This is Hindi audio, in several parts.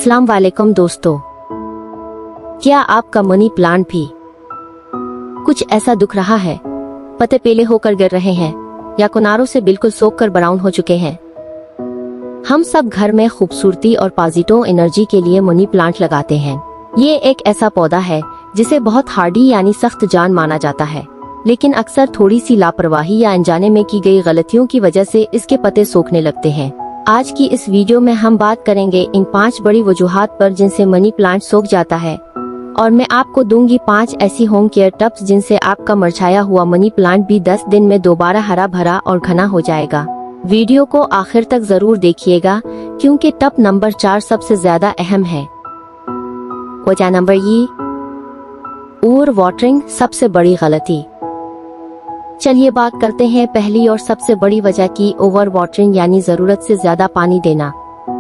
अस्सलाम वालेकुम दोस्तों, क्या आपका मनी प्लांट भी कुछ ऐसा दिख रहा है? पत्ते पीले होकर गिर रहे हैं या किनारों से बिल्कुल सोख कर ब्राउन हो चुके हैं। हम सब घर में खूबसूरती और पॉजिटिव एनर्जी के लिए मनी प्लांट लगाते हैं। ये एक ऐसा पौधा है जिसे बहुत हार्डी यानी सख्त जान माना जाता है, लेकिन अक्सर थोड़ी सी लापरवाही या अनजाने में की गई गलतियों की वजह से इसके पत्ते सूखने लगते हैं। आज की इस वीडियो में हम बात करेंगे इन 5 बड़ी वजूहात पर जिनसे मनी प्लांट सूख जाता है, और मैं आपको दूंगी 5 ऐसी होम केयर टिप्स जिनसे आपका मुरझाया हुआ मनी प्लांट भी 10 दिन में दोबारा हरा भरा और घना हो जाएगा। वीडियो को आखिर तक जरूर देखिएगा क्योंकि टिप नंबर 4 सबसे ज्यादा अहम है। वजह नंबर ये, ओवर वाटरिंग सबसे बड़ी गलती। चलिए बात करते हैं पहली और सबसे बड़ी वजह की, ओवर वाटरिंग यानी जरूरत से ज्यादा पानी देना।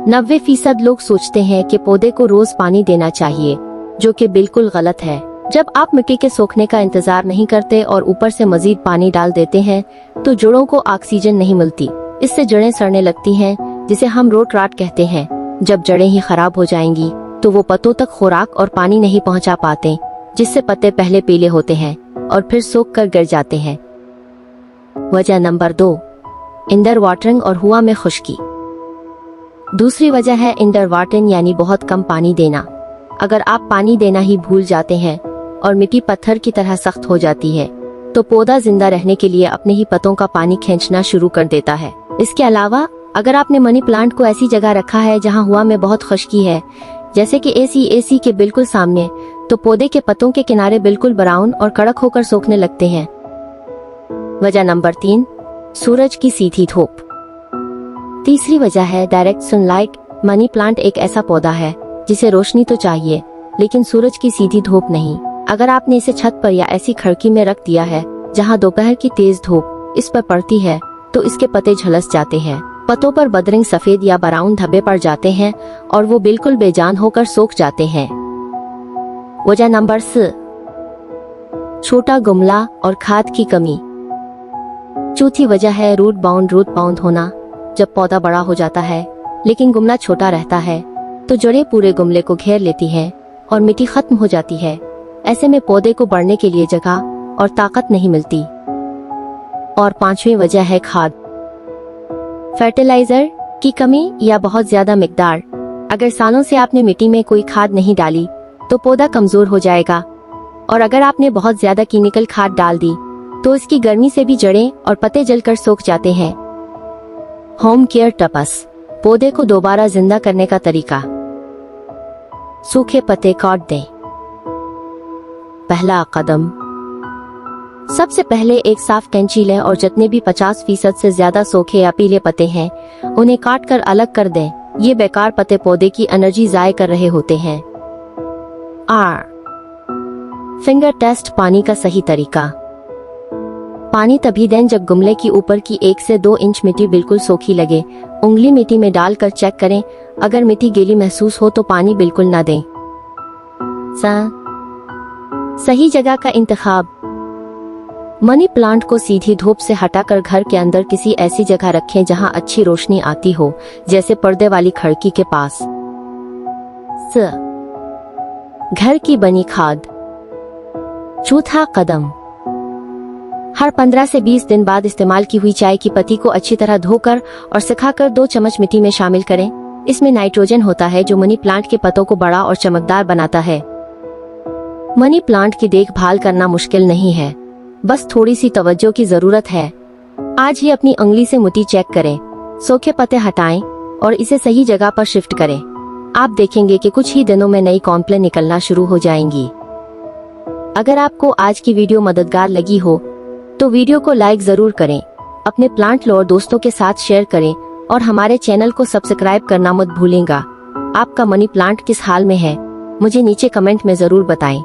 90% लोग सोचते हैं कि पौधे को रोज पानी देना चाहिए, जो कि बिल्कुल गलत है। जब आप मिट्टी के सूखने का इंतजार नहीं करते और ऊपर से मजीद पानी डाल देते हैं तो जड़ों को ऑक्सीजन नहीं मिलती। इससे जड़ें सड़ने लगती हैं, जिसे हम रोट राट कहते हैं। जब जड़ें ही खराब हो जाएंगी तो वो पत्तों तक खुराक और पानी नहीं पहुंचा पाते, जिससे पत्ते पहले पीले होते हैं और फिर सूख कर गिर जाते हैं। वजह नंबर 2, अंडर वाटरिंग और हवा में खुश्की। दूसरी वजह है अंडर वाटरिंग यानी बहुत कम पानी देना। अगर आप पानी देना ही भूल जाते हैं और मिट्टी पत्थर की तरह सख्त हो जाती है तो पौधा जिंदा रहने के लिए अपने ही पत्तों का पानी खींचना शुरू कर देता है। इसके अलावा अगर आपने मनी प्लांट को ऐसी जगह रखा है जहां हवा में बहुत खुश्की है, जैसे कि एसी के बिल्कुल सामने, तो पौधे के पत्तों के किनारे बिल्कुल ब्राउन और कड़क होकर सूखने लगते हैं। वजह नंबर 3, सूरज की सीधी धूप। तीसरी वजह है डायरेक्ट सनलाइट। मनी प्लांट एक ऐसा पौधा है जिसे रोशनी तो चाहिए, लेकिन सूरज की सीधी धूप नहीं। अगर आपने इसे छत पर या ऐसी खिड़की में रख दिया है जहां दोपहर की तेज धूप इस पर पड़ती है तो इसके पत्ते झुलस जाते हैं, पत्तों पर बदरिंग सफेद या ब्राउन धब्बे पड़ जाते हैं और वो बिल्कुल बेजान होकर सूख जाते हैं। वजह नंबर 4, छोटा गमला और खाद की कमी। चौथी वजह है रूट बाउंड होना। जब पौधा बड़ा हो जाता है लेकिन गमला छोटा रहता है तो जड़ें पूरे गमले को घेर लेती हैं और मिट्टी खत्म हो जाती है। ऐसे में पौधे को बढ़ने के लिए जगह और ताकत नहीं मिलती। और 5वीं वजह है खाद, फर्टिलाइजर की कमी या बहुत ज्यादा मिकदार। अगर सालों से आपने मिट्टी में कोई खाद नहीं डाली तो पौधा कमजोर हो जाएगा, और अगर आपने बहुत ज्यादा केमिकल खाद डाल दी तो इसकी गर्मी से भी जड़ें और पत्ते जलकर सूख जाते हैं। होम केयर टिप्स, पौधे को दोबारा जिंदा करने का तरीका। सूखे पत्ते काट दें। पहला कदम, सबसे पहले एक साफ कैंची लें और जितने भी 50% से ज्यादा सूखे या पीले पत्ते हैं उन्हें काट कर अलग कर दें। ये बेकार पत्ते पौधे की एनर्जी जाया कर रहे होते हैं। फिंगर टेस्ट, पानी का सही तरीका। पानी तभी दें जब गमले की ऊपर की 1 से 2 इंच मिट्टी बिल्कुल सूखी लगे। उंगली मिट्टी में डालकर चेक करें, अगर मिट्टी गीली महसूस हो तो पानी बिल्कुल न दें। सही जगह का इंतखाब, मनी प्लांट को सीधी धूप से हटाकर घर के अंदर किसी ऐसी जगह रखें जहां अच्छी रोशनी आती हो, जैसे पर्दे वाली खिड़की के पास। घर की बनी खाद। चौथा कदम, हर 15 से 20 दिन बाद इस्तेमाल की हुई चाय की पत्ती को अच्छी तरह धोकर और सुखाकर 2 चम्मच मिट्टी में शामिल करें। इसमें नाइट्रोजन होता है जो मनी प्लांट के पत्तों को बड़ा और चमकदार बनाता है। मनी प्लांट की देखभाल करना मुश्किल नहीं है, बस थोड़ी सी तवज्जो की जरूरत है। आज ही अपनी उंगली से मिट्टी चेक करें, सूखे पत्ते हटाएं और इसे सही जगह पर शिफ्ट करें। आप देखेंगे कि कुछ ही दिनों में नई कॉम्प्लें निकलना शुरू हो जाएंगी। अगर आपको आज की वीडियो मददगार लगी हो तो वीडियो को लाइक जरूर करें, अपने प्लांट लवर दोस्तों के साथ शेयर करें और हमारे चैनल को सब्सक्राइब करना मत भूलेगा। आपका मनी प्लांट किस हाल में है मुझे नीचे कमेंट में जरूर बताएं।